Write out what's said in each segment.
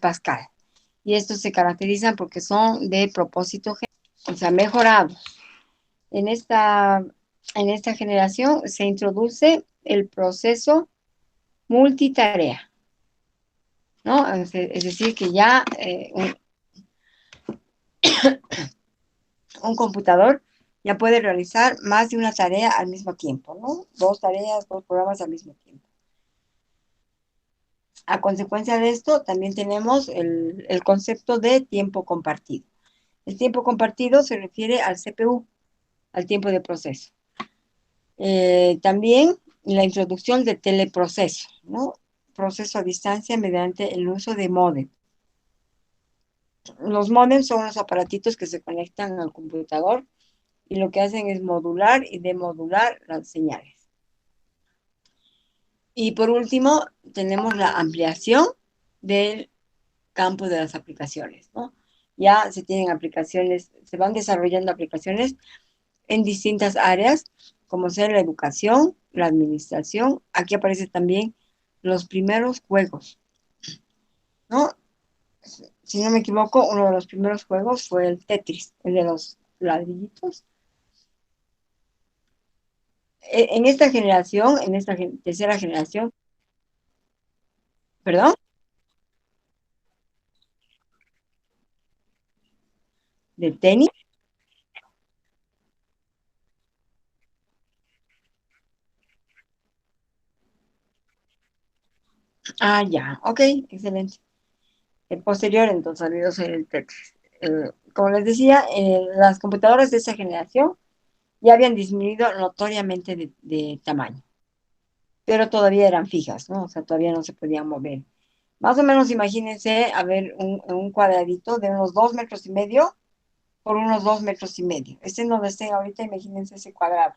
Pascal. Y estos se caracterizan porque son de propósito, o sea, mejorados. En esta, en esta generación se introduce el proceso multitarea, ¿no? Es decir, que ya un computador ya puede realizar más de una tarea al mismo tiempo, ¿no? Dos tareas, dos programas al mismo tiempo. A consecuencia de esto, también tenemos el concepto de tiempo compartido. El tiempo compartido se refiere al CPU, al tiempo de proceso. También la introducción de teleproceso, ¿no? Proceso a distancia mediante el uso de módem. Los módems son los aparatitos que se conectan al computador y lo que hacen es modular y demodular las señales. Y por último, tenemos la ampliación del campo de las aplicaciones, ¿no? Ya se tienen aplicaciones, se van desarrollando aplicaciones en distintas áreas, como ser la educación, la administración. Aquí aparecen también los primeros juegos, ¿no? Si no me equivoco, uno de los primeros juegos fue el Tetris, el de los ladrillitos. En esta generación, en esta tercera generación, perdón, de tenis. Ah, ya, ok, excelente. El posterior, entonces, olvidó ser el Tetris. Como les decía, las computadoras de esa generación ya habían disminuido notoriamente de tamaño, pero todavía eran fijas, ¿no? O sea, todavía no se podían mover. Más o menos imagínense, a ver, un cuadradito de unos 2,5 metros por unos 2,5 metros. Este es donde estén ahorita, imagínense ese cuadrado.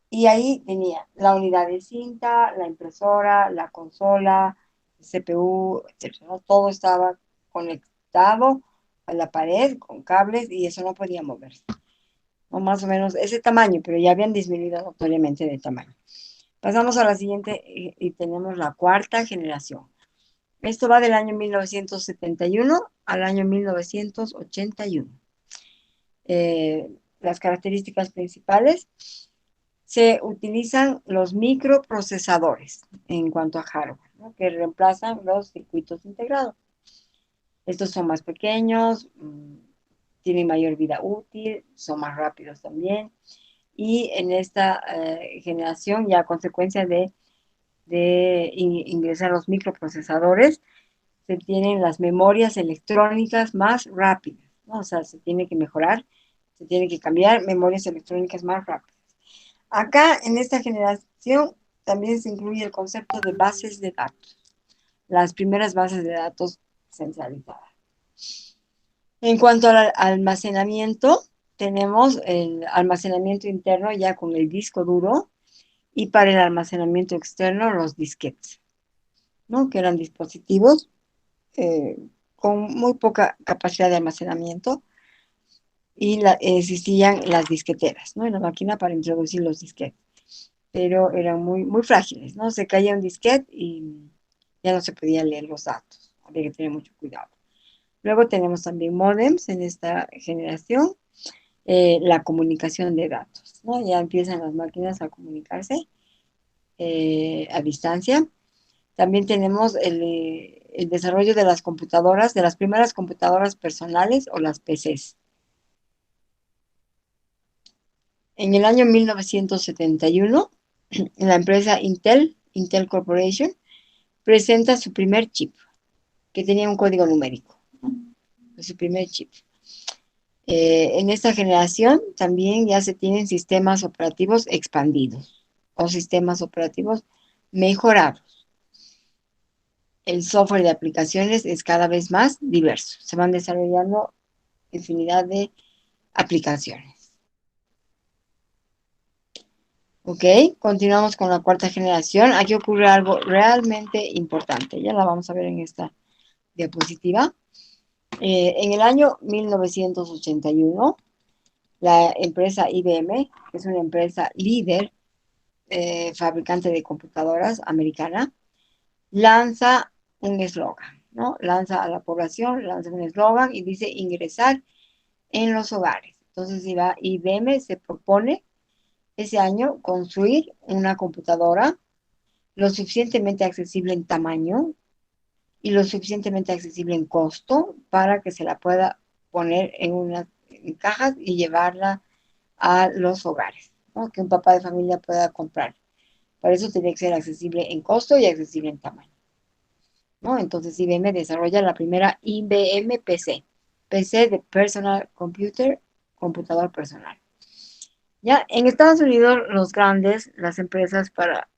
Y ahí tenía la unidad de cinta, la impresora, la consola, el CPU, etcétera, ¿no? Todo estaba conectado a la pared con cables y eso no podía moverse. O más o menos ese tamaño, pero ya habían disminuido notoriamente de tamaño. Pasamos a la siguiente y tenemos la cuarta generación. Esto va del año 1971 al año 1981. Las características principales: se utilizan los microprocesadores en cuanto a hardware, ¿no? Que reemplazan los circuitos integrados. Estos son más pequeños, tienen mayor vida útil, son más rápidos también. Y en esta generación, ya a consecuencia de ingresar los microprocesadores, se tienen las memorias electrónicas más rápidas, ¿no? O sea, se tiene que mejorar, se tiene que cambiar memorias electrónicas más rápidas. Acá, en esta generación, también se incluye el concepto de bases de datos, las primeras bases de datos centralizadas. En cuanto al almacenamiento, tenemos el almacenamiento interno ya con el disco duro y para el almacenamiento externo los disquetes, ¿no? Que eran dispositivos eh, con muy poca capacidad de almacenamiento y existían las disqueteras, ¿no? En la máquina para introducir los disquetes, pero eran muy, muy frágiles, ¿no? Se caía un disquete y ya no se podían leer los datos, había que tener mucho cuidado. Luego tenemos también modems en esta generación, la comunicación de datos, ¿no? Ya empiezan las máquinas a comunicarse a distancia. También tenemos el desarrollo de las computadoras, de las primeras computadoras personales o las PCs. En el año 1971, la empresa Intel Corporation, presenta su primer chip, que tenía un código numérico, su primer chip. En esta generación también ya se tienen sistemas operativos expandidos o sistemas operativos mejorados. El software de aplicaciones es cada vez más diverso. Se van desarrollando infinidad de aplicaciones. Ok, continuamos con la cuarta generación. Aquí ocurre algo realmente importante. Ya la vamos a ver en esta diapositiva. En el año 1981, la empresa IBM, que es una empresa líder, fabricante de computadoras americana, lanza un eslogan. ¿no? Lanza a la población, lanza un eslogan y dice ingresar en los hogares. Entonces IBM se propone ese año construir una computadora lo suficientemente accesible en tamaño y lo suficientemente accesible en costo para que se la pueda poner en cajas y llevarla a los hogares, ¿no? Que un papá de familia pueda comprar. Para eso tiene que ser accesible en costo y accesible en tamaño, ¿no? Entonces IBM desarrolla la primera IBM PC, PC de Personal Computer, computador personal. Ya en Estados Unidos, los grandes, las empresas para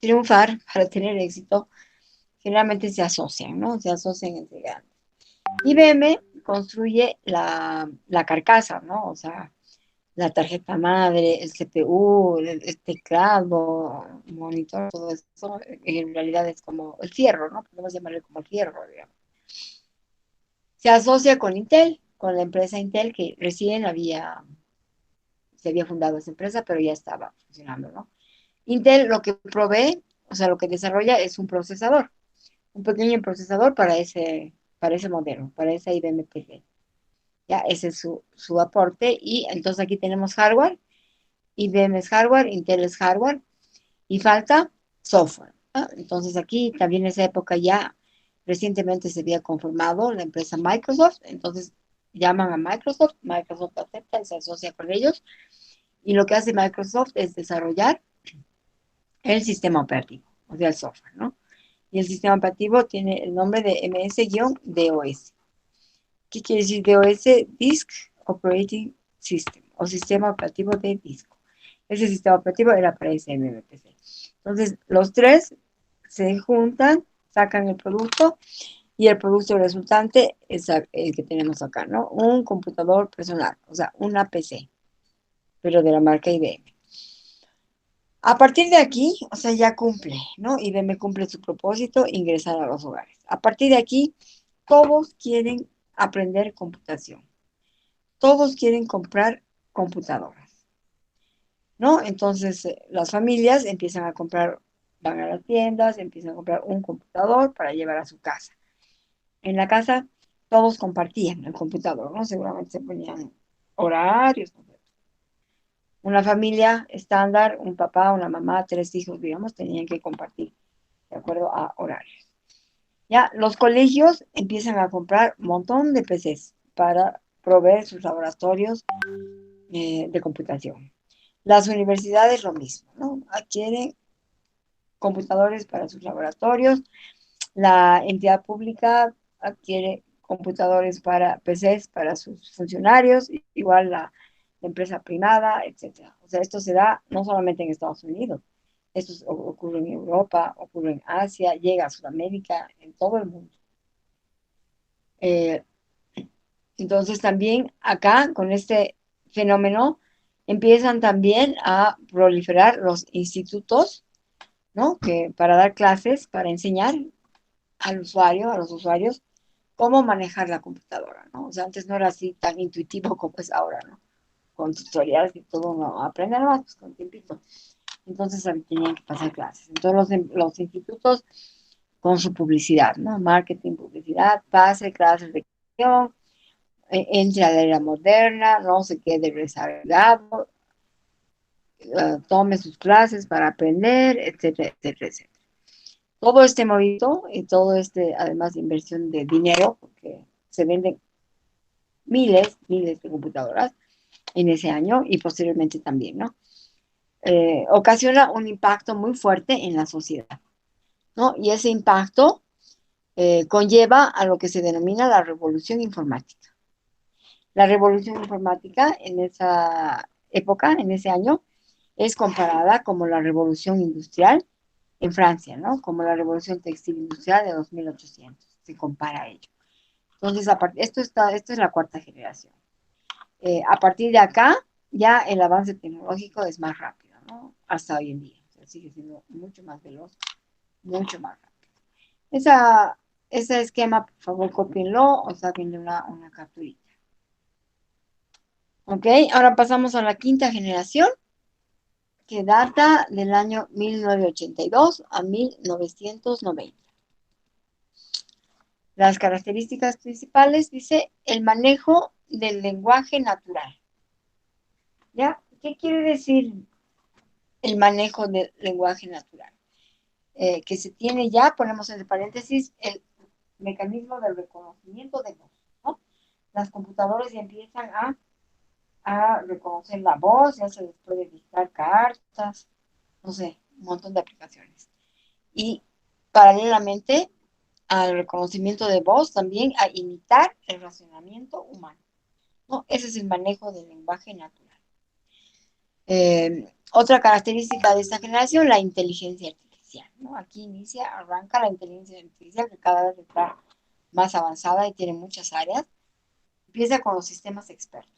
triunfar, para tener éxito, generalmente se asocian, ¿no? Se asocian entre grandes. IBM construye la carcasa, ¿no? O sea, la tarjeta madre, el CPU, el teclado, monitor, todo eso, en realidad es como el fierro, ¿no? Podemos llamarle como el fierro, digamos. Se asocia con Intel, con la empresa Intel que recién se había fundado esa empresa, pero ya estaba funcionando, ¿no? Intel lo que provee, o sea, lo que desarrolla es un procesador, un pequeño procesador para ese modelo, para esa IBM PC. Ya, ese es su aporte. Y entonces aquí tenemos hardware, IBM es hardware, Intel es hardware, y falta software, ¿no? Entonces aquí también en esa época ya recientemente se había conformado la empresa Microsoft, entonces llaman a Microsoft, Microsoft acepta y se asocia con ellos, y lo que hace Microsoft es desarrollar el sistema operativo, o sea, el software, ¿no? Y el sistema operativo tiene el nombre de MS-DOS. ¿Qué quiere decir DOS? Disk Operating System, o sistema operativo de disco. Ese sistema operativo era para ese MMPC. Entonces, los tres se juntan, sacan el producto, y el producto resultante es el que tenemos acá, ¿no? Un computador personal, o sea, una PC, pero de la marca IBM. A partir de aquí, o sea, ya cumple, ¿no? IBM cumple su propósito, ingresar a los hogares. A partir de aquí, todos quieren aprender computación. Todos quieren comprar computadoras, ¿no? Entonces, las familias empiezan a comprar, van a las tiendas, empiezan a comprar un computador para llevar a su casa. En la casa, todos compartían el computador, ¿no? Seguramente se ponían horarios. Una familia estándar, un papá, una mamá, tres hijos, digamos, tenían que compartir de acuerdo a horarios. Ya, los colegios empiezan a comprar un montón de PCs para proveer sus laboratorios de computación. Las universidades lo mismo, ¿no? Adquieren computadores para sus laboratorios. La entidad pública adquiere computadores para PCs para sus funcionarios, igual la empresa privada, etcétera. O sea, esto se da no solamente en Estados Unidos, esto ocurre en Europa, ocurre en Asia, llega a Sudamérica, en todo el mundo. Eh, entonces también acá, con este fenómeno, empiezan también a proliferar los institutos, ¿no? Que para dar clases, para enseñar al usuario, a los usuarios, cómo manejar la computadora, ¿no? O sea, antes no era así tan intuitivo como es ahora, ¿no? Con tutoriales y todo, no, aprende más, pues con tiempito. Entonces tenían que pasar clases. Entonces los institutos con su publicidad, ¿no? Marketing, publicidad, pase clases de creación, entre a la era moderna, no se quede rezagado, tome sus clases para aprender, etcétera, etcétera, etcétera. Todo este movimiento y todo este, además de inversión de dinero, porque se venden miles de computadoras en ese año y posteriormente también, ¿no? Ocasiona un impacto muy fuerte en la sociedad, ¿no? Y ese impacto conlleva a lo que se denomina la revolución informática. La revolución informática en esa época, en ese año, es comparada como la revolución industrial en Francia, ¿no? Como la revolución textil industrial de 2800. Se compara a ello. Entonces, esto es la cuarta generación. A partir de acá, ya el avance tecnológico es más rápido, ¿no? Hasta hoy en día. O sea, sigue siendo mucho más veloz, mucho más rápido. Ese esquema, por favor, copienlo o sáquenle una capturita. ¿Ok? Ahora pasamos a la quinta generación, que data del año 1982 a 1990. Las características principales, dice, el manejo del lenguaje natural. ¿Ya? ¿Qué quiere decir el manejo del lenguaje natural? Que se tiene ya, ponemos entre paréntesis, el mecanismo del reconocimiento de voz, ¿no? Las computadoras ya empiezan a reconocer la voz, ya se les puede dictar cartas, no sé, un montón de aplicaciones. Y paralelamente al reconocimiento de voz, también a imitar el razonamiento humano, ¿no? Ese es el manejo del lenguaje natural. Otra característica de esta generación, la inteligencia artificial, ¿no? Aquí arranca la inteligencia artificial que cada vez está más avanzada y tiene muchas áreas. Empieza con los sistemas expertos.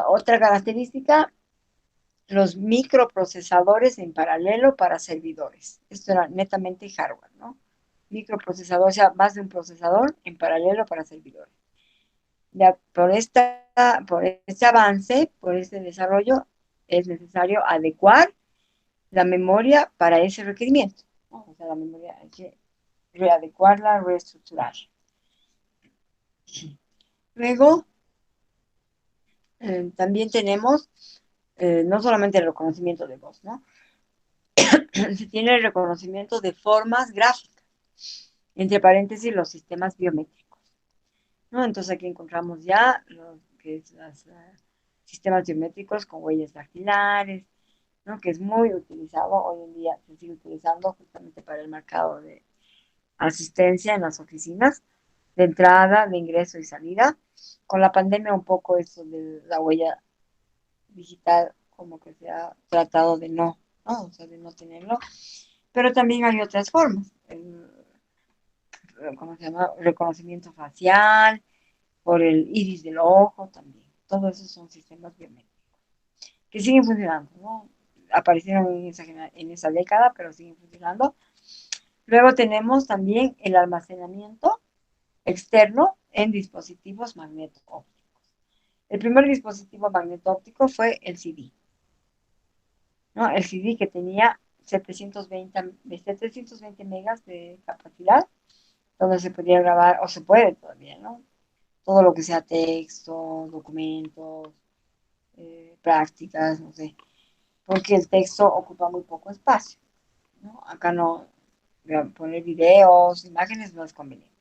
Otra característica, los microprocesadores en paralelo para servidores. Esto era netamente hardware, ¿no? Microprocesador, o sea, más de un procesador en paralelo para servidores. Ya por este avance, por este desarrollo, es necesario adecuar la memoria para ese requerimiento, ¿no? O sea, la memoria hay que readecuarla, reestructurar. Luego, también tenemos no solamente el reconocimiento de voz, ¿no? Se tiene el reconocimiento de formas gráficas, entre paréntesis los sistemas biométricos, ¿no? Entonces aquí encontramos ya lo que es los sistemas biométricos con huellas dactilares, ¿no? Que es muy utilizado hoy en día, se sigue utilizando justamente para el mercado de asistencia en las oficinas, de entrada, de ingreso y salida. Con la pandemia un poco eso de la huella digital como que se ha tratado de ¿no? O sea, de no tenerlo. Pero también hay otras formas. ¿Cómo se llama? Reconocimiento facial, por el iris del ojo también. Todo eso son sistemas biométricos que siguen funcionando, ¿no? Aparecieron en esa década, pero siguen funcionando. Luego tenemos también el almacenamiento externo en dispositivos magneto-ópticos. El primer dispositivo magneto-óptico fue el CD, ¿no? El CD que tenía 720 megas de capacidad, donde se podía grabar, o se puede todavía, ¿no? Todo lo que sea texto, documentos, prácticas, no sé, porque el texto ocupa muy poco espacio, ¿no? Acá no, poner videos, imágenes no es conveniente.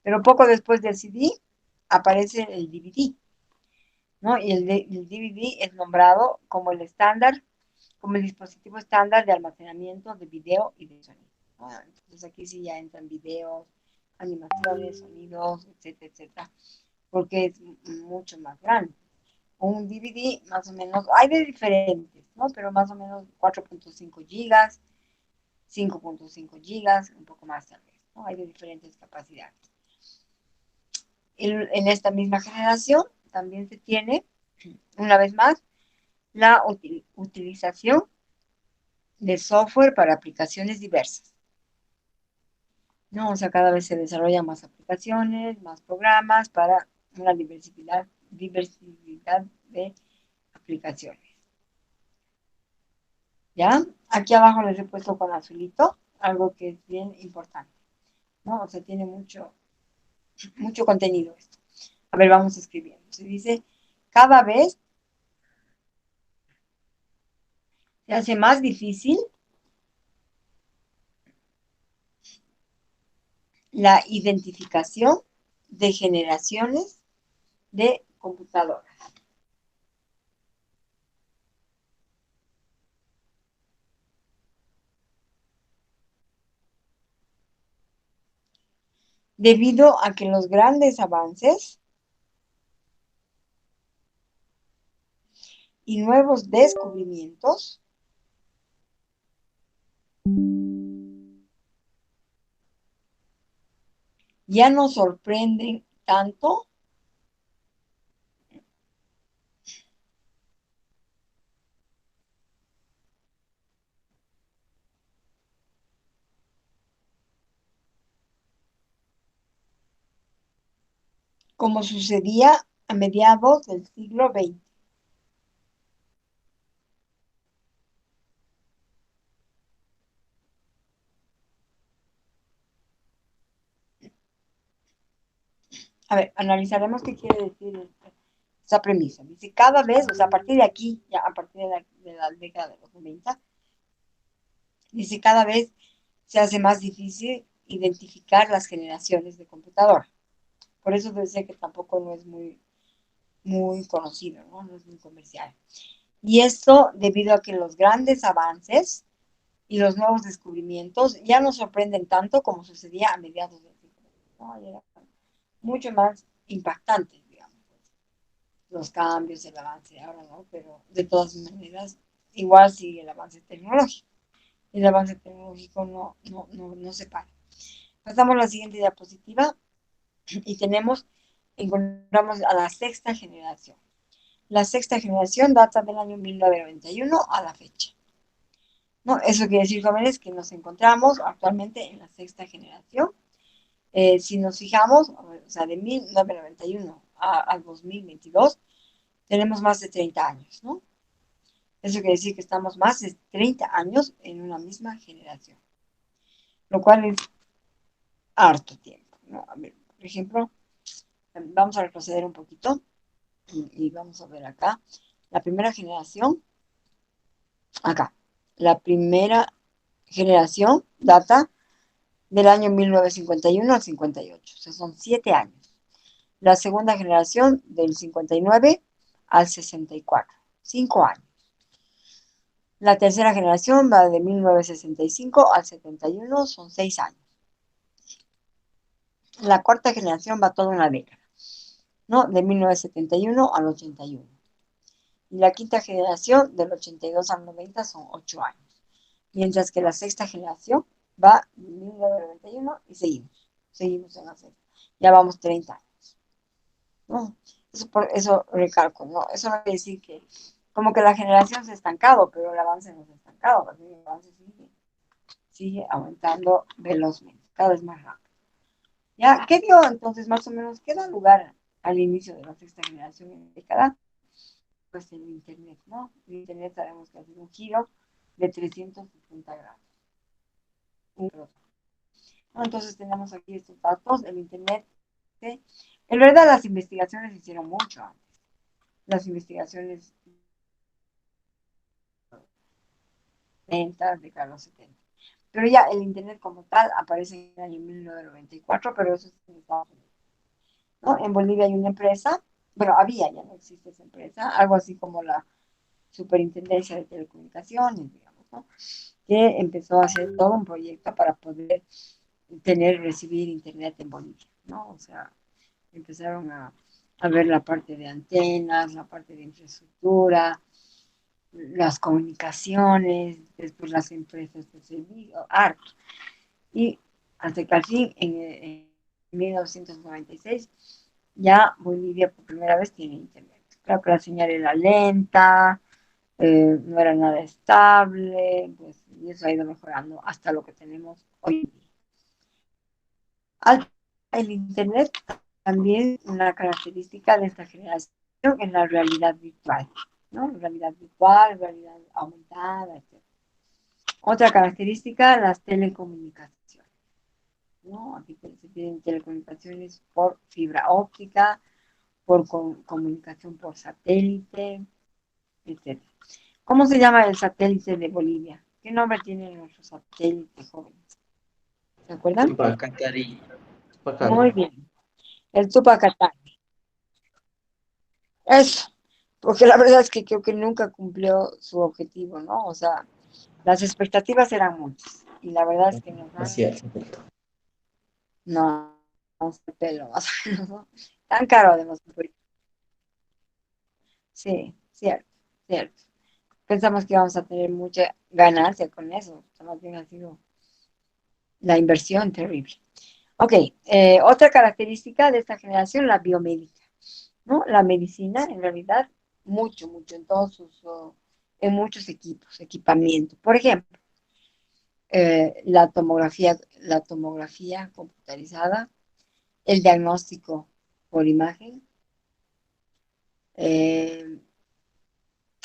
Pero poco después del CD aparece el DVD, ¿no? Y el DVD es nombrado como el estándar, como el dispositivo estándar de almacenamiento de video y de sonido, ¿no? Entonces aquí sí ya entran videos, animaciones, sonidos, etcétera, etcétera, porque es mucho más grande. Un DVD más o menos, hay de diferentes, ¿no? Pero más o menos 4.5 gigas, 5.5 gigas, un poco más tal vez, ¿no? Hay de diferentes capacidades. En esta misma generación también se tiene, una vez más, la utilización de software para aplicaciones diversas, ¿no? O sea, cada vez se desarrollan más aplicaciones, más programas para una diversidad de aplicaciones. ¿Ya? Aquí abajo les he puesto con azulito algo que es bien importante, ¿no? O sea, tiene mucho contenido esto. A ver, vamos escribiendo. Se dice, cada vez se hace más difícil la identificación de generaciones de computadoras. Debido a que los grandes avances y nuevos descubrimientos ya nos sorprenden tanto como sucedía a mediados del siglo XX. A ver, analizaremos qué quiere decir esa premisa. Dice, cada vez, o sea, a partir de aquí, ya a partir de la década de los 90, dice, cada vez se hace más difícil identificar las generaciones de computadora. Por eso decía que tampoco no es muy conocido, ¿no? No es muy comercial. Y esto debido a que los grandes avances y los nuevos descubrimientos ya no sorprenden tanto como sucedía a mediados del siglo XX, ¿no? Era mucho más impactante, digamos, los cambios, el avance ahora, ¿no? Pero de todas maneras, igual sigue el avance tecnológico. El avance tecnológico no se para. Pasamos a la siguiente diapositiva y encontramos a la sexta generación. La sexta generación data del año 1991 a la fecha. ¿No? Eso quiere decir, jóvenes, que nos encontramos actualmente en la sexta generación. Si nos fijamos, o sea, de 1991 al 2022, tenemos más de 30 años, ¿no? Eso quiere decir que estamos más de 30 años en una misma generación, lo cual es harto tiempo, ¿no? A ver, por ejemplo, vamos a retroceder un poquito y vamos a ver acá. La primera generación, acá, la primera generación data del año 1951 al 58, o sea, son 7 años. La segunda generación del 59 al 64, 5 años. La tercera generación va de 1965 al 71, son 6 años. La cuarta generación va toda una década, ¿no? De 1971 al 81. Y la quinta generación, del 82 al 90, son 8 años. Mientras que la sexta generación va de 1991 y seguimos en la sexta. Ya vamos 30 años, ¿no? Eso recalco, ¿no? Eso no quiere decir que como que la generación se ha estancado, pero el avance no se ha estancado, el avance sigue aumentando velozmente, cada vez más rápido. ¿Ya? ¿Qué dio entonces más o menos? ¿Qué da lugar al inicio de la sexta generación en la década? Pues el Internet, ¿no? El Internet sabemos que ha sido un giro de 360 grados. ¿No? Entonces tenemos aquí estos datos. El Internet, ¿sí? En verdad las investigaciones se hicieron mucho antes. Las investigaciones de Carlos 70. Pero ya el Internet como tal aparece en el año 1994, pero eso es en Estados Unidos. ¿No? En Bolivia hay una empresa, bueno, había, ya no existe esa empresa, algo así como la Superintendencia de Telecomunicaciones, digamos, ¿no? Que empezó a hacer todo un proyecto para poder recibir internet en Bolivia, ¿no? O sea, empezaron a ver la parte de antenas, la parte de infraestructura, las comunicaciones, después las empresas de servicio, harto. Y hasta que al fin, en 1996, ya Bolivia por primera vez tiene internet. Claro que la señal era lenta, no era nada estable, pues, y eso ha ido mejorando hasta lo que tenemos hoy en día. El Internet también una característica de esta generación es la realidad virtual, ¿no? Realidad virtual, realidad aumentada, etc. Otra característica, las telecomunicaciones, ¿no? Aquí se tienen telecomunicaciones por fibra óptica, por comunicación por satélite, etc. ¿Cómo se llama el satélite de Bolivia? ¿Qué nombre tiene nuestro satélite, jóvenes? ¿Se acuerdan? Tupacatari. Muy Tupacatari. bien. El Tupacatá. Eso. Porque la verdad es que creo que nunca cumplió su objetivo, ¿no? O sea, las expectativas eran muchas. Y la verdad es que nos Así dan, es. no, no sé, pelo, más o menos, ¿no? Tan caro además. Sí, cierto, cierto. Pensamos que íbamos a tener mucha ganancia con eso. O sea, más bien ha sido la inversión terrible. Ok, otra característica de esta generación, la biomédica, ¿no? La medicina, en realidad, mucho, en muchos equipamientos. Por ejemplo, la tomografía computarizada, el diagnóstico por imagen, eh,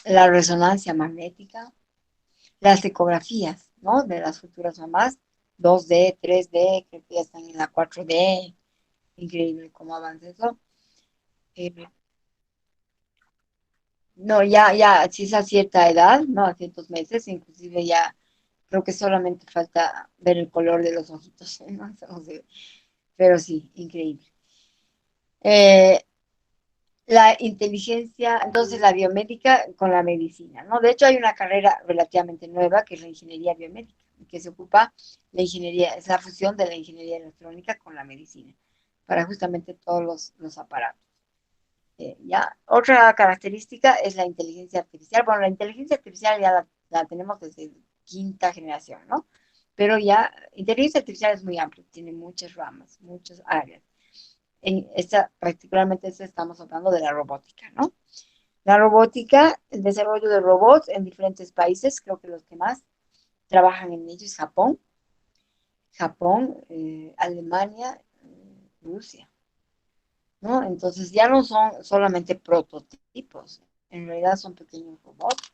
la resonancia magnética, las ecografías, ¿no? De las futuras mamás, 2D, 3D, que ya están en la 4D, increíble cómo avanza eso. Eh, no, ya, si es a cierta edad, ¿no? A ciertos meses, inclusive ya creo que solamente falta ver el color de los ojitos, ¿no? Eso no sé. Pero sí, increíble. Eh, la inteligencia, entonces la biomédica con la medicina, ¿no? De hecho, hay una carrera relativamente nueva que es la ingeniería biomédica, que se ocupa la ingeniería, es la fusión de la ingeniería electrónica con la medicina, para justamente todos los aparatos. ¿Ya? Otra característica es la inteligencia artificial. Bueno, la inteligencia artificial ya la tenemos desde quinta generación, ¿no? Pero ya, inteligencia artificial es muy amplio, tiene muchas ramas, muchas áreas. En esta, particularmente esta estamos hablando de la robótica, ¿no? La robótica, el desarrollo de robots en diferentes países, creo que los que más trabajan en ello es Japón, Alemania, Rusia, ¿no? Entonces ya no son solamente prototipos, en realidad son pequeños robots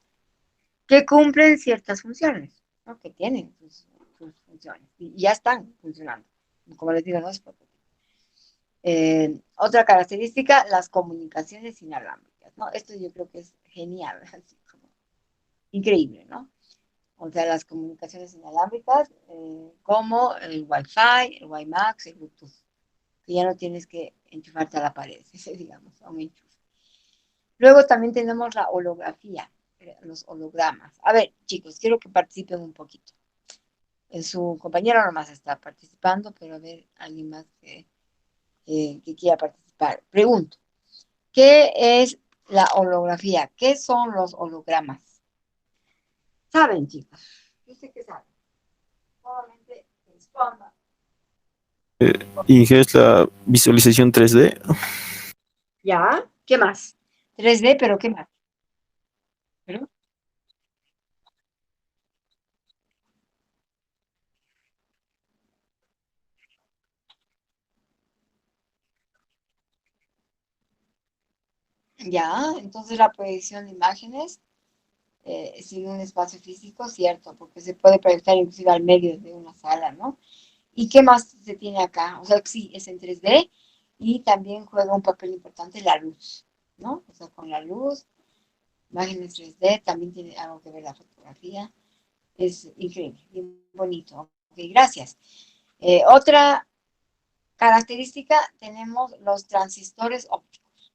que cumplen ciertas funciones, ¿no? Que tienen sus funciones y ya están funcionando. Como les digo, no es prototipo. Otra característica, las comunicaciones inalámbricas, ¿no? Esto yo creo que es genial, así como increíble, ¿no? O sea, las comunicaciones inalámbricas, como el Wi-Fi, el WiMAX, el Bluetooth, que ya no tienes que enchufarte a la pared, digamos, a un enchufe. Luego también tenemos la holografía, los hologramas. A ver, chicos, quiero que participen un poquito. Su compañero nomás está participando, pero a ver, alguien más que quiera participar. Pregunto, ¿qué es la holografía? ¿Qué son los hologramas? ¿Saben, chicos? Yo sé que saben. Solamente respondan. Inge es la visualización 3D. ¿Ya? ¿Qué más? 3D, pero ¿qué más? ¿Pero? Ya, entonces la proyección de imágenes sin un espacio físico, cierto, porque se puede proyectar inclusive al medio de una sala, ¿no? ¿Y qué más se tiene acá? O sea, sí, es en 3D y también juega un papel importante la luz, ¿no? O sea, con la luz, imágenes 3D, también tiene algo que ver la fotografía. Es increíble, bien bonito. Ok, gracias. Otra característica, tenemos los transistores ópticos,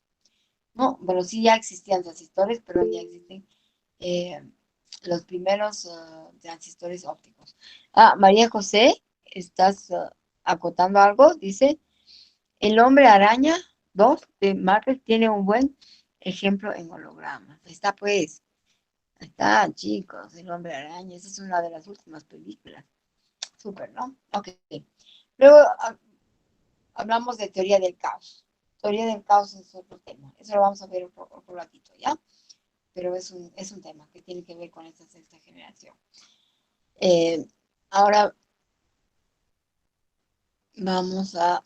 ¿no? Bueno, sí ya existían transistores, pero ya existen eh, los primeros transistores ópticos. Ah, María José, ¿estás acotando algo? Dice, el hombre araña 2 de Marvel tiene un buen ejemplo en hologramas. Ahí está, pues. Ahí está, chicos, el hombre araña. Esa es una de las últimas películas. Súper, ¿no? Ok. Luego hablamos de teoría del caos. Teoría del caos es otro tema. Eso lo vamos a ver otro ratito, ¿ya? Pero es un tema que tiene que ver con esta sexta generación. Eh, ahora vamos a...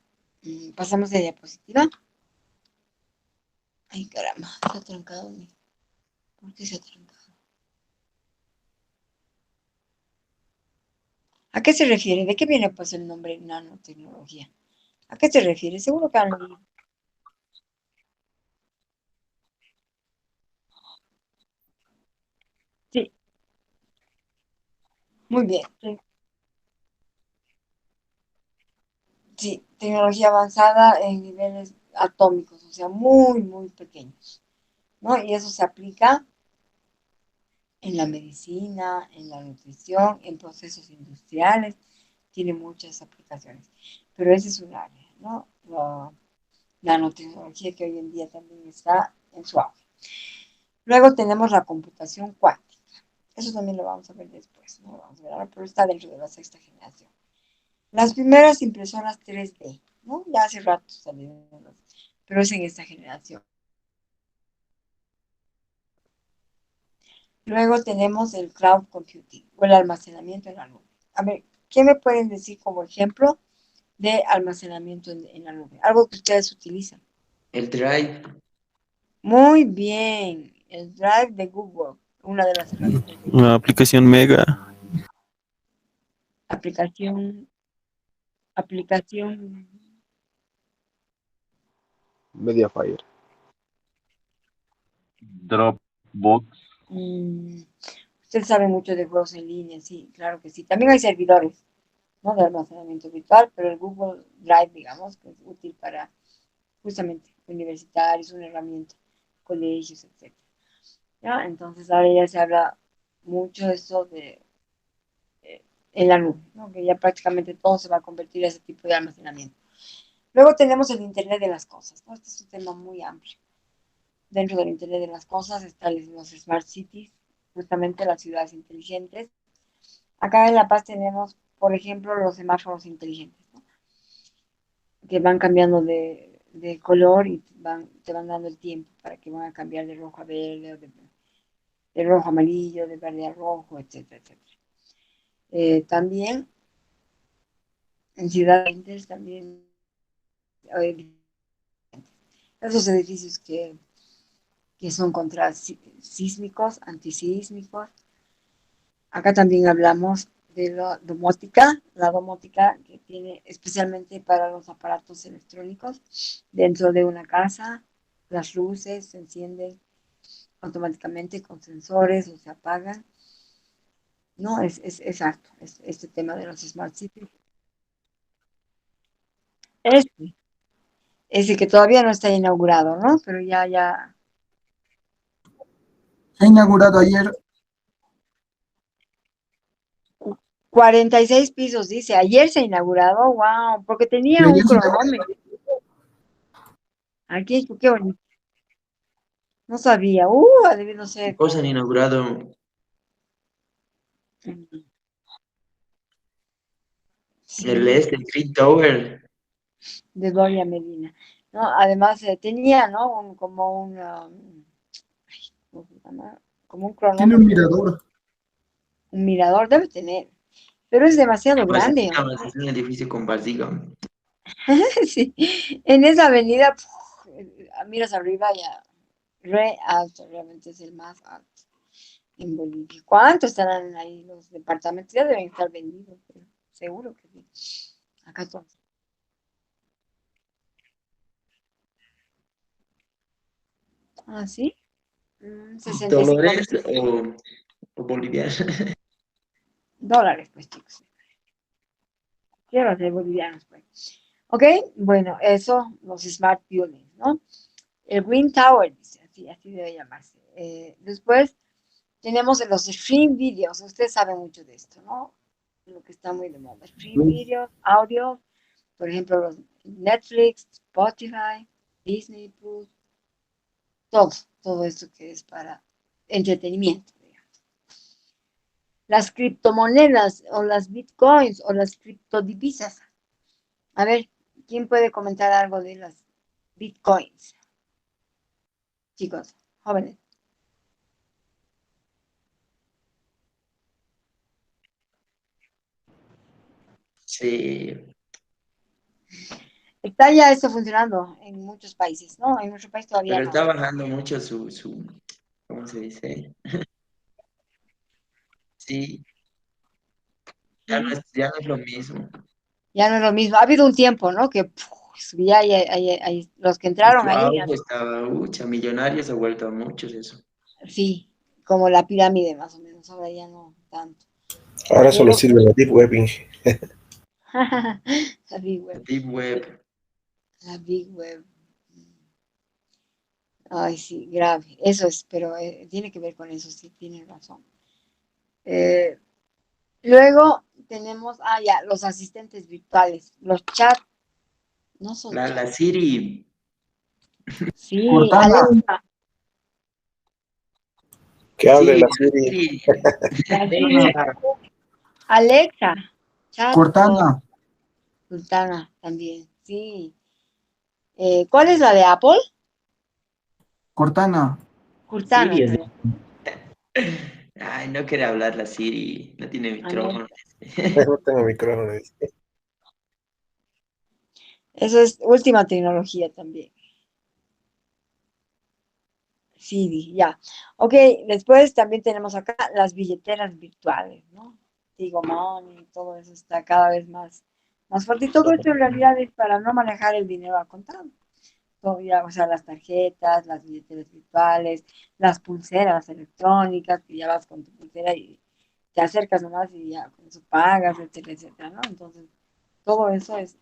pasamos de diapositiva. Ay, caramba, se ha trancado. ¿Por qué se ha trancado? ¿A qué se refiere? ¿De qué viene pues el nombre nanotecnología? ¿A qué se refiere? Seguro que han leído. Sí, muy bien. Sí, sí, tecnología avanzada en niveles atómicos, o sea, muy, muy pequeños, ¿no? Y eso se aplica en la medicina, en la nutrición, en procesos industriales, tiene muchas aplicaciones. Pero ese es un área, ¿no? La nanotecnología que hoy en día también está en su auge. Luego tenemos la computación cuántica. Eso también lo vamos a ver después, no lo vamos a ver ahora, pero está dentro de la sexta generación. Las primeras impresoras 3D, ¿no? Ya hace rato salieron, pero es en esta generación. Luego tenemos el cloud computing o el almacenamiento en la nube. A ver, ¿qué me pueden decir como ejemplo de almacenamiento en la nube? Algo que ustedes utilizan. El Drive. Muy bien, el Drive de Google, una de las herramientas de Una Google. aplicación Mega. Aplicación, aplicación, Mediafire. Dropbox. Usted sabe mucho de juegos en línea, sí, claro que sí. También hay servidores, ¿no? De almacenamiento virtual, pero el Google Drive, digamos, que es útil para justamente universitarios, una herramienta, colegios, etcétera. ¿Ya? Entonces ahora ya se habla mucho de eso de en la nube, ¿no? Que ya prácticamente todo se va a convertir en ese tipo de almacenamiento. Luego tenemos el Internet de las cosas, ¿no? Este es un tema muy amplio. Dentro del Internet de las cosas están los Smart Cities, justamente las ciudades inteligentes. Acá en La Paz tenemos, por ejemplo, los semáforos inteligentes, ¿no? Que van cambiando de color y te van dando el tiempo para que van a cambiar de rojo a verde, o de rojo a amarillo, de verde a rojo, etcétera, etcétera. También en ciudades también eh, esos edificios que son contra sísmicos, antisísmicos. Acá también hablamos de la domótica que tiene especialmente para los aparatos electrónicos dentro de una casa. Las luces se encienden automáticamente con sensores o se apagan. No, es harto, este tema de los Smart Cities. Este, ese que todavía no está inaugurado, ¿no? Pero ya, Se ha inaugurado ayer. 46 pisos, dice. Ayer se ha inaugurado, wow, porque Y tenía un ayer se cronómetro. Aquí, qué bonito. No sabía. Ha debido ¿Qué ser cosa han como inaugurado? El sí, el Green Tower. de Doria Medina. No, además tenía, ¿no? Como un, ¿cómo se llama? Como un tiene un cronómetro, mirador. un mirador, debe tener, pero es demasiado grande. Basílica, es un edificio con basílica. Sí, en esa avenida, miras arriba ya, re alto, realmente es el más alto en Bolivia. ¿Cuánto estarán ahí los departamentos? Ya deben estar vendidos, pero seguro que sí. Acá son. Ah, sí. 65 ¿Dolores o bolivianos? dólares, pues chicos. Quiero ser bolivianos, pues. Ok, bueno, eso, los smart buildings, ¿no? El Green Tower, dice, así debe llamarse. Después tenemos los stream videos, ustedes saben mucho de esto, ¿no? Lo que está muy de moda. Stream videos, audio, por ejemplo, los Netflix, Spotify, Disney Plus, todo esto que es para entretenimiento, digamos. Las criptomonedas o las bitcoins o las criptodivisas. A ver, ¿quién puede comentar algo de las bitcoins? Chicos, jóvenes. Sí, Está ya esto funcionando en muchos países, ¿no? En nuestro país todavía pero no. está bajando mucho ¿cómo se dice? Sí, Sí, ya no es lo mismo. ya no es lo mismo. Ha habido un tiempo, ¿no? Que subía y los que En entraron su ahí, auge estaba, millonarios ha vuelto a muchos eso. sí, como la pirámide más o menos. Ahora ya no tanto. Ahora solo Pero sirve la Deep Web, Inge. la Big Web, Deep Web. la Big Web. Ay, sí, grave. Eso es, pero tiene que ver con eso, sí, tiene razón. Eh, Luego tenemos, ya, los asistentes virtuales, los chats, no son La chats. Siri. Sí, Cortana, Alexa, Que hable Sí, la la Siri. Siri. la Siri, Cortana, Alexa, chatbot, Cortana, Sultana también, sí. ¿Cuál es la de Apple? Cortana. Cortana, Siri es. creo. Ay, no quiere hablar la Siri. No tiene A ver, micrófono. No tengo micrófono. Dice. eso es última tecnología también. Siri, ya. Ok, después también tenemos acá las billeteras virtuales, ¿no? Tigo Money, todo eso está cada vez más fuerte. Y todo esto en realidad es para no manejar el dinero a contado. ya, o sea, las tarjetas, las billeteras virtuales, las pulseras electrónicas, que ya vas con tu pulsera y te acercas nomás y ya con eso pagas, etcétera, etcétera, ¿no? Entonces, todo eso es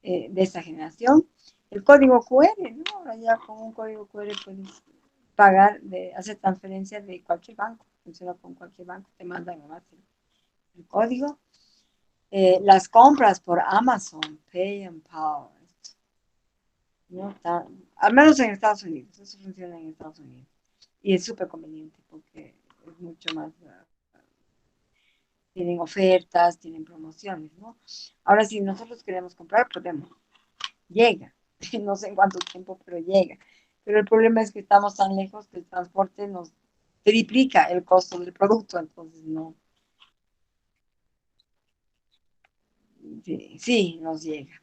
de esta generación. El código QR, ¿no? Ahora ya con un código QR puedes pagar, hacer transferencias de cualquier banco, funciona con cualquier banco, te mandan nomás el código. Las compras por Amazon, Pay and Power, ¿no? Al menos en Estados Unidos, eso funciona en Estados Unidos. Y es súper conveniente porque es mucho más, tienen ofertas, tienen promociones, ¿no? Ahora, si nosotros queremos comprar, podemos. Llega, no sé en cuánto tiempo, pero llega. Pero el problema es que estamos tan lejos que el transporte nos triplica el costo del producto, entonces no. Sí, sí, nos llega.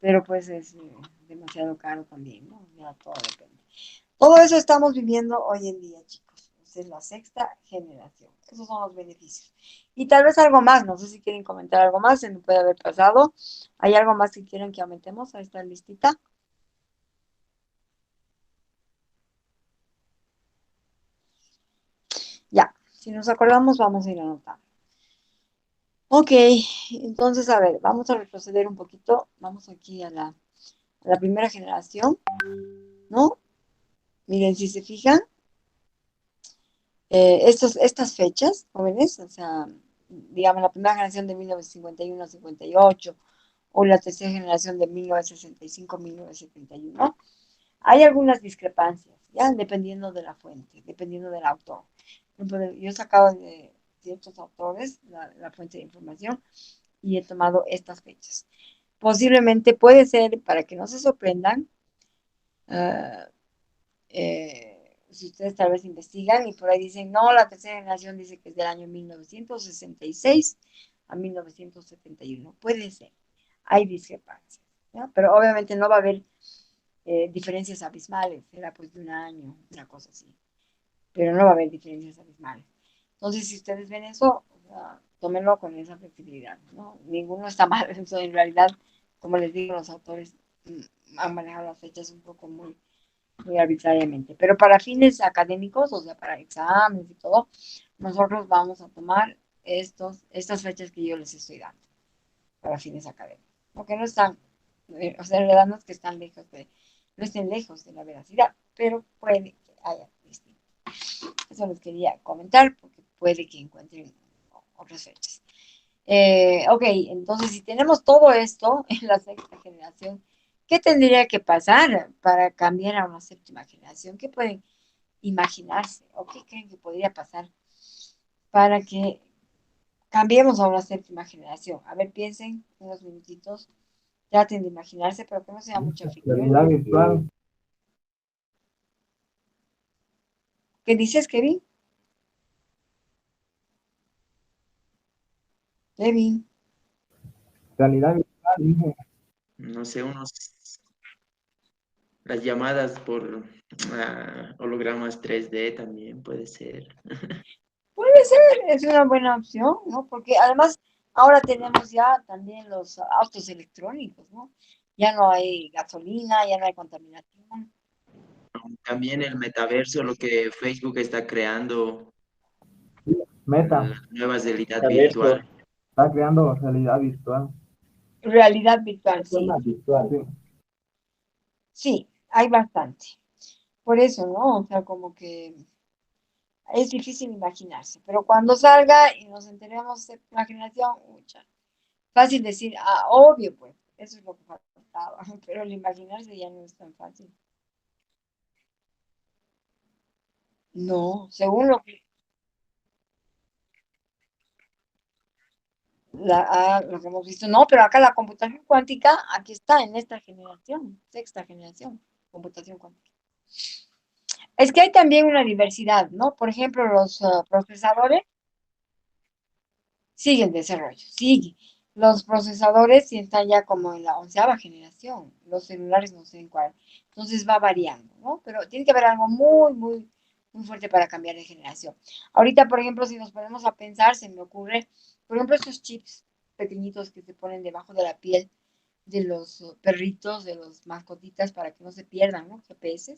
Pero pues es demasiado caro también, ¿no? Ya todo depende. Todo eso estamos viviendo hoy en día, chicos. Es la sexta generación. Esos son los beneficios. Y tal vez algo más, no sé si quieren comentar algo más, se me puede haber pasado. ¿Hay algo más que quieren que aumentemos a esta listita? Ya, si nos acordamos, vamos a ir anotando. Ok, entonces, a ver, vamos a retroceder un poquito. Vamos aquí a la primera generación, ¿no? Miren, si se fijan, estas fechas, jóvenes, o sea, digamos, la primera generación de 1951 a 58, o la tercera generación de 1965 a 1971, hay algunas discrepancias, ¿ya? Dependiendo de la fuente, dependiendo del autor. Yo he sacado de ciertos autores la fuente de información y he tomado estas fechas. Posiblemente puede ser, para que no se sorprendan, uh, si ustedes tal vez investigan y por ahí dicen, no, la tercera generación dice que es del año 1966 a 1971. Puede ser, hay discrepancias, ¿no? Pero obviamente no va a haber diferencias abismales, será pues de un año, una cosa así, pero no va a haber diferencias abismales. Entonces, si ustedes ven eso, o sea, tómenlo con esa flexibilidad, ¿no? Ninguno está mal, eso en realidad, como les digo, los autores han manejado las fechas un poco muy arbitrariamente. Pero para fines académicos, o sea, para exámenes y todo, nosotros vamos a tomar estas fechas que yo les estoy dando para fines académicos. Porque no están, o sea, en realidad no es que están lejos no estén lejos de la veracidad, pero puede que haya distinto. Eso les quería comentar porque puede que encuentren otras fechas. Ok, entonces si tenemos todo esto en la sexta generación, ¿qué tendría que pasar para cambiar a una séptima generación? ¿Qué pueden imaginarse o qué creen que podría pasar para que cambiemos a una séptima generación? A ver, piensen unos minutitos, traten de imaginarse, pero que no sea mucha ficción. Realidad virtual. ¿Qué dices, Kevin? Kevin, Realidad virtual, dije. No sé, las llamadas por hologramas 3D también puede ser. puede ser, es una buena opción, ¿no? Porque además ahora tenemos ya también los autos electrónicos, ¿no? Ya no hay gasolina, ya no hay contaminación. También el metaverso, lo que Facebook está creando, Meta, las nuevas realidad Abierto. virtual. está creando realidad virtual. Realidad virtual, sí. Virtual, sí. Sí, hay bastante. Por eso, ¿no? O sea, como que es difícil imaginarse, pero cuando salga y nos enteremos de la generación, mucha, fácil decir, ah, obvio, pues, eso es lo que faltaba, pero el imaginarse ya no es tan fácil. No, según lo que hemos visto, no, pero acá la computación cuántica, aquí está en esta generación, sexta generación, computación cuántica. Es que hay también una diversidad, ¿no? Por ejemplo, los procesadores sigue el desarrollo, sigue. Los procesadores sí están ya como en la onceava generación, los celulares no sé en cuál. Entonces va variando, ¿no? Pero tiene que haber algo muy fuerte para cambiar de generación. Ahorita, por ejemplo, si nos ponemos a pensar, se me ocurre, por ejemplo, estos chips pequeñitos que se ponen debajo de la piel perritos, de los mascotitas para que no se pierdan, ¿no? GPS.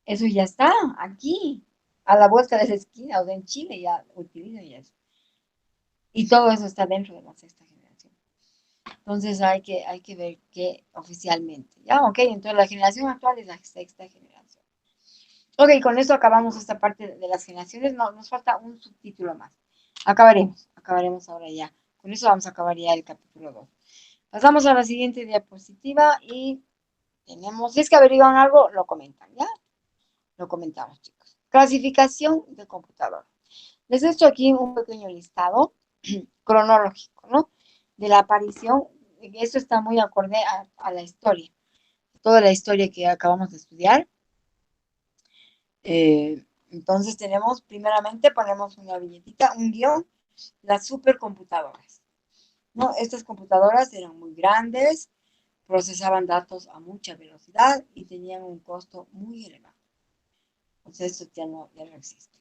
Eso ya está aquí, a la vuelta de la esquina, o sea, en Chile ya utilizan ya eso. Y todo eso está dentro de la sexta generación. Entonces hay que ver que oficialmente, ¿ya? Ok, entonces la generación actual es la sexta generación. Ok, con esto acabamos esta parte de las generaciones. No, nos falta un subtítulo más. Acabaremos ahora ya. Con eso vamos a acabar ya el capítulo 2. Pasamos a la siguiente diapositiva y tenemos, si es que averiguan algo, lo comentan, ¿ya? Lo comentamos, chicos. Clasificación de computador. Les he hecho aquí un pequeño listado cronológico, ¿no? De la aparición. Esto está muy acorde a la historia. Toda la historia que acabamos de estudiar. Entonces tenemos, primeramente, ponemos una billetita, un guión, las supercomputadoras, ¿no? Estas computadoras eran muy grandes, procesaban datos a mucha velocidad y tenían un costo muy elevado. Entonces esto ya no existe.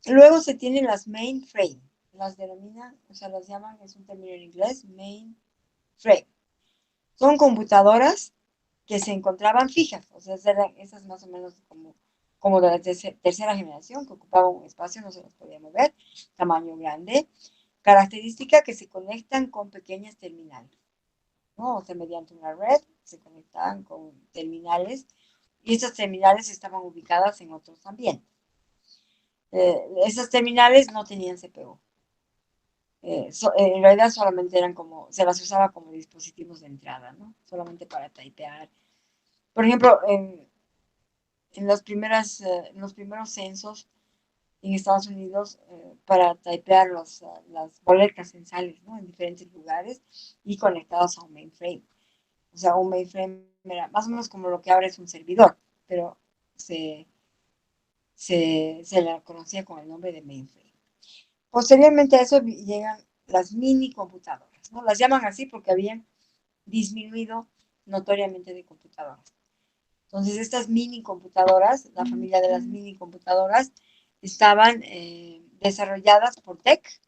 Luego se tienen las mainframe, las denominan, o sea, las llaman, es un término en inglés, mainframe. Son computadoras que se encontraban fijas, o sea, eran esas más o menos como de la tercera generación, que ocupaban un espacio, no se los podía mover, tamaño grande, característica que se conectan con pequeñas terminales, ¿no? O sea, mediante una red se conectaban con terminales y estas terminales estaban ubicadas en otros ambientes. Esas terminales no tenían CPU. En realidad solamente eran se las usaba como dispositivos de entrada, ¿no? Solamente para typear. Por ejemplo, en los primeros censos en Estados Unidos para typear las boletas censales, ¿no? En diferentes lugares y conectados a un mainframe. O sea, un mainframe era más o menos como lo que ahora es un servidor, pero se la conocía con el nombre de mainframe. Posteriormente a eso llegan las mini computadoras, ¿no? Las llaman así porque habían disminuido notoriamente de computadoras. Entonces, estas mini computadoras, la familia de las mini computadoras, estaban desarrolladas por DEC.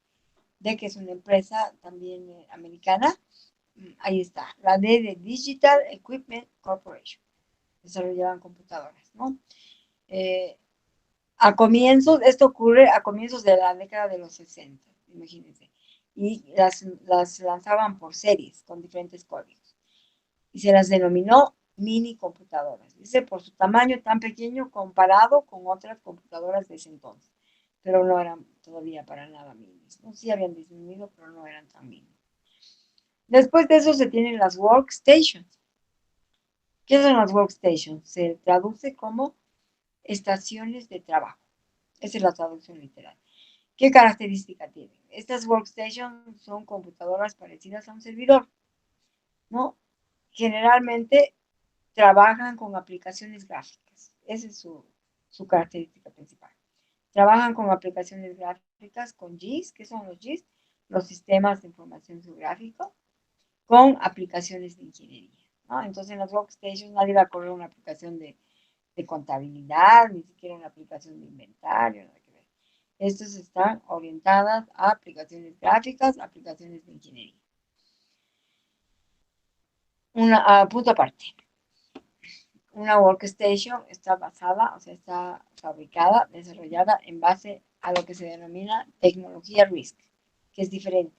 DEC es una empresa también americana. Ahí está, la D de Digital Equipment Corporation. Desarrollaban computadoras, ¿no? Esto ocurre a comienzos de la década de los 60, imagínense. Y las lanzaban por series con diferentes códigos. Y se las denominó mini computadoras. Dice por su tamaño tan pequeño comparado con otras computadoras de ese entonces. Pero no eran todavía para nada minis, ¿no? Sí habían disminuido, pero no eran tan minis. Después de eso se tienen las workstations. ¿Qué son las workstations? Se traduce como estaciones de trabajo. Esa es la traducción literal. ¿Qué característica tienen? Estas workstations son computadoras parecidas a un servidor, ¿no? Generalmente trabajan con aplicaciones gráficas. Esa es su característica principal. Trabajan con aplicaciones gráficas, con GIS. ¿Qué son los GIS? Los sistemas de información geográfico, con aplicaciones de ingeniería, ¿no? Entonces en las workstations nadie va a correr una aplicación de contabilidad, ni siquiera una aplicación de inventario, nada que ver. Estas están orientadas a aplicaciones gráficas, aplicaciones de ingeniería. Punto aparte. Una workstation está basada, o sea, está fabricada, desarrollada en base a lo que se denomina tecnología RISC, que es diferente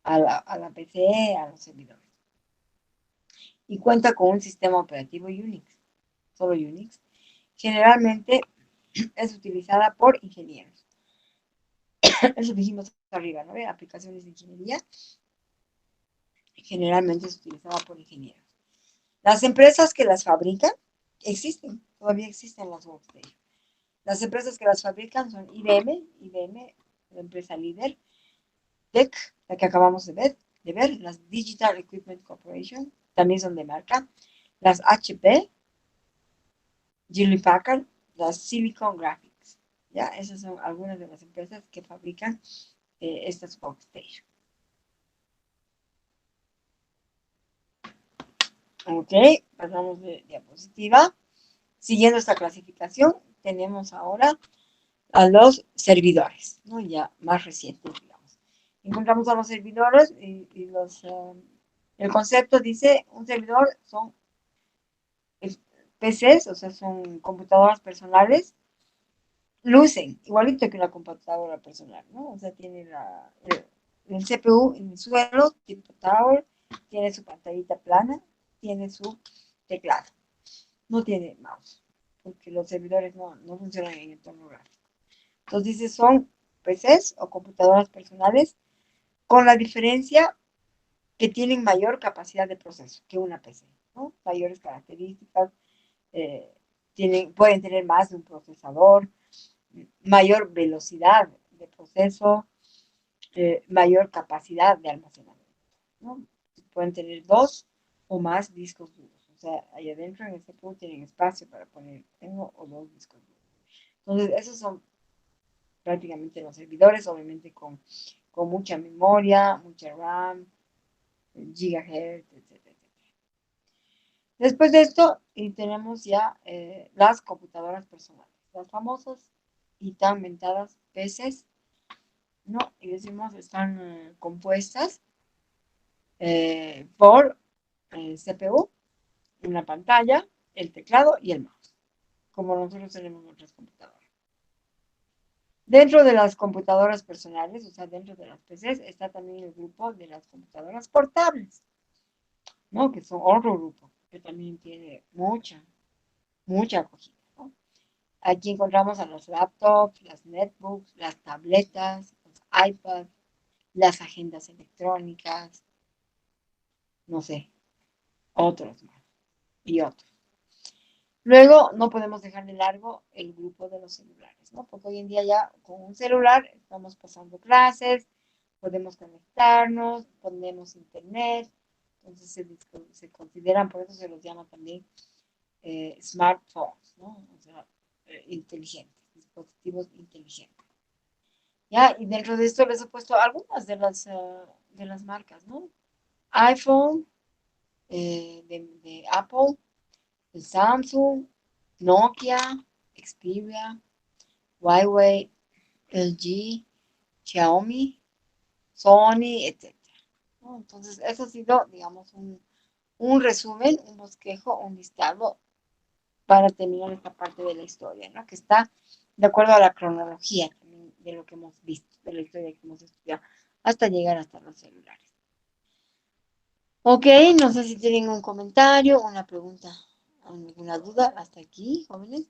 a la PC, a los servidores. Y cuenta con un sistema operativo Unix, solo Unix. Generalmente es utilizada por ingenieros. Eso dijimos arriba, ¿no? Aplicaciones de ingeniería. Generalmente es utilizada por ingenieros. Las empresas que las fabrican existen, todavía existen las workstations. Las empresas que las fabrican son IBM, la empresa líder, DEC, la que acabamos de ver, las Digital Equipment Corporation, también son de marca, las HP, Hewlett Packard, las Silicon Graphics. ¿Ya? Esas son algunas de las empresas que fabrican estas workstations. Ok, pasamos de diapositiva. Siguiendo esta clasificación, tenemos ahora a los servidores, ¿no? Ya más recientes, digamos. encontramos a los servidores y el concepto dice, un servidor son PCs, o sea, son computadoras personales, lucen igualito que una computadora personal, ¿no? O sea, tiene el CPU en el suelo, tipo tower, tiene su pantallita plana, tiene su teclado, no tiene mouse, porque los servidores no funcionan en entorno gráfico. Entonces dice, son PCs o computadoras personales con la diferencia que tienen mayor capacidad de proceso que una PC, ¿no? Mayores características, pueden tener más de un procesador, mayor velocidad de proceso, mayor capacidad de almacenamiento, ¿no? Pueden tener 2 o más discos duros. O sea, ahí adentro en el CPU tienen espacio para poner 1 o 2 discos duros. Entonces, esos son prácticamente los servidores, obviamente con mucha memoria, mucha RAM, gigahertz, etcétera. Después de esto, tenemos ya las computadoras personales, las famosas y tan mentadas PCs, ¿no? Y decimos, están compuestas por CPU, una pantalla, el teclado y el mouse, como nosotros tenemos nuestras computadoras. Dentro de las computadoras personales, o sea, dentro de las PCs, está también el grupo de las computadoras portables, ¿no? Que son otro grupo, que también tiene mucha acogida, ¿no? Aquí encontramos a los laptops, las netbooks, las tabletas, los iPads, las agendas electrónicas, no sé, otros más y otros. Luego, no podemos dejar de largo el grupo de los celulares, ¿no? Porque hoy en día ya con un celular estamos pasando clases, podemos conectarnos, ponemos internet, entonces se consideran, por eso se los llama también smartphones, ¿no? O sea, inteligentes, dispositivos inteligentes. ¿Ya? Y dentro de esto les he puesto algunas de las marcas, ¿no? iPhone, de Apple, de Samsung, Nokia, Xperia, Huawei, LG, Xiaomi, Sony, etc. ¿No? Entonces, eso ha sido, digamos, un resumen, un bosquejo, un listado para terminar esta parte de la historia, ¿no? Que está de acuerdo a la cronología de lo que hemos visto, de la historia que hemos estudiado, hasta llegar hasta los celulares. Ok, no sé si tienen un comentario, una pregunta, alguna duda hasta aquí, jóvenes.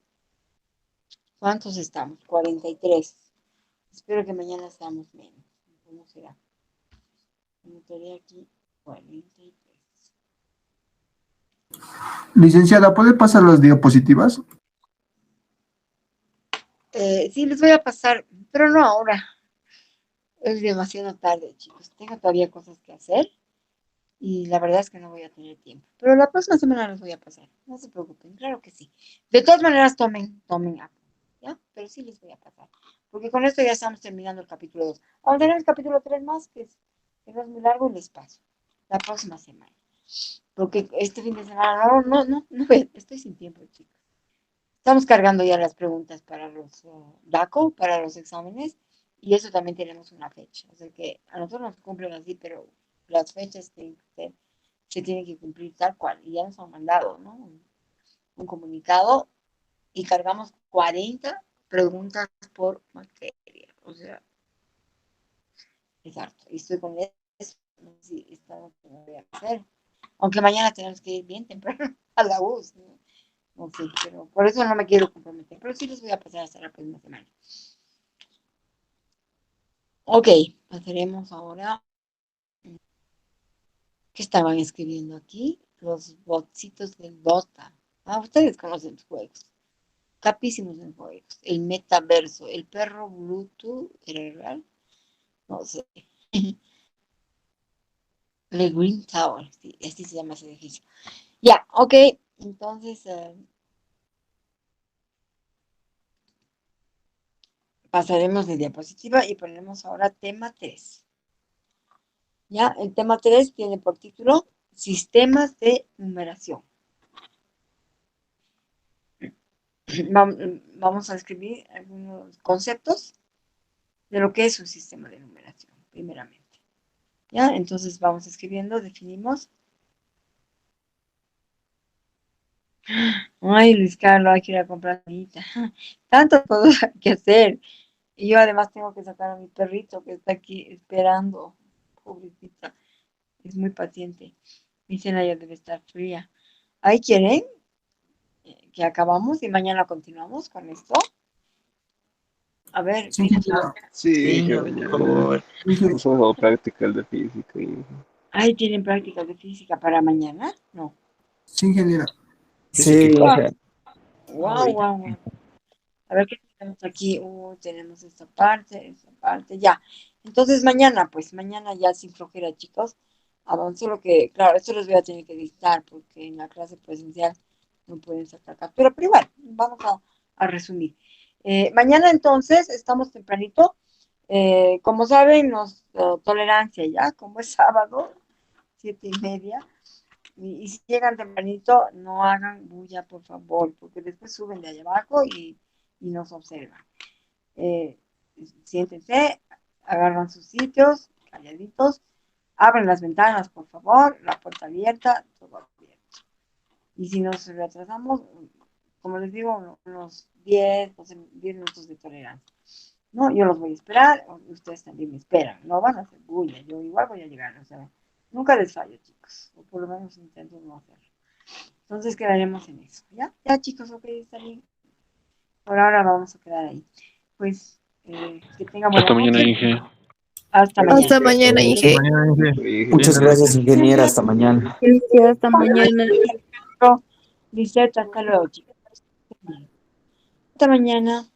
¿Cuántos estamos? 43. Espero que mañana seamos menos. ¿Cómo será? Anotaré aquí 43. Licenciada, ¿puede pasar las diapositivas? Sí, les voy a pasar, pero no ahora. Es demasiado tarde, chicos. Tengo todavía cosas que hacer y la verdad es que no voy a tener tiempo. Pero la próxima semana les voy a pasar. No se preocupen, claro que sí. De todas maneras, tomen app, ¿ya? Pero sí les voy a pasar. Porque con esto ya estamos terminando el capítulo 2. Vamos a tener el capítulo 3 más, que no es muy largo y les paso. La próxima semana. Porque este fin de semana, no, estoy sin tiempo, chicos. Estamos cargando ya las preguntas para los DACO, para los exámenes, y eso también tenemos una fecha. O sea que a nosotros nos cumplen así, pero las fechas se tienen que cumplir tal cual. Y ya nos han mandado, ¿no? Un comunicado y cargamos 40 preguntas por materia. O sea, es harto. Y estoy con eso. No sé si esta noche me voy a hacer. Aunque mañana tenemos que ir bien temprano a la US, ¿no? No sé, pero por eso no me quiero comprometer. Pero sí les voy a pasar hasta la próxima semana. Ok, pasaremos ahora. ¿Qué estaban escribiendo aquí? Los botsitos del Dota. Ah, ustedes conocen los juegos. Capísimos en juegos. El metaverso. El perro Bluetooth. ¿Era real? No sé. The Green Tower. Sí, así se llama ese edificio. Ya, ok. Entonces, pasaremos de diapositiva y ponemos ahora tema 3. Ya, el tema 3 tiene por título Sistemas de numeración. Vamos a escribir algunos conceptos de lo que es un sistema de numeración, primeramente. ¿Ya? Entonces vamos escribiendo, definimos. Ay, Luis Carlos, hay que ir a comprar ahorita. Tantas cosas que hacer. Y yo además tengo que sacar a mi perrito que está aquí esperando. Pobrecita. Es muy paciente. Mi cena ya debe estar fría. ¿Ahí quieren que acabamos y mañana continuamos con esto? A ver, Sí, ingeniera. Sí, Sí, que por mañana. favor. Inge- Usamos práctica de física y ay, ¿tienen prácticas de física para mañana? No. sí, ingeniera. Sí, Wow, wow, wow. A ver qué tenemos aquí. Tenemos esta parte, ya. Entonces mañana, pues mañana ya sin flojera, chicos. Avanzo lo que, claro, esto les voy a tener que dictar porque en la clase presencial no pueden sacar captura, pero igual, vamos a resumir. Mañana entonces estamos tempranito. Como saben, tolerancia ya, como es sábado, 7:30. Y si llegan tempranito, no hagan bulla, por favor, porque después suben de allá abajo y nos observan. Eh, Siéntense, agarran sus sitios, calladitos, abren las ventanas, por favor, la puerta abierta, todo abierto. Y si nos retrasamos, como les digo, unos 10 minutos de tolerancia. No, yo los voy a esperar, ustedes también me esperan, no van a hacer bulla, yo igual voy a llegar, o sea, nunca les fallo, chicos, o por lo menos intento no hacerlo. Entonces quedaremos en eso, ¿ya? Ya, chicos, ok, está bien. Por ahora vamos a quedar ahí. Pues, que tengan buena hasta mañana, noche. Inge. Hasta mañana. Hasta mañana, Inge. Mañana, Inge. Muchas gracias, ingeniera. Hasta mañana. Hasta mañana. Lisette, hasta luego, chicos. Hasta mañana.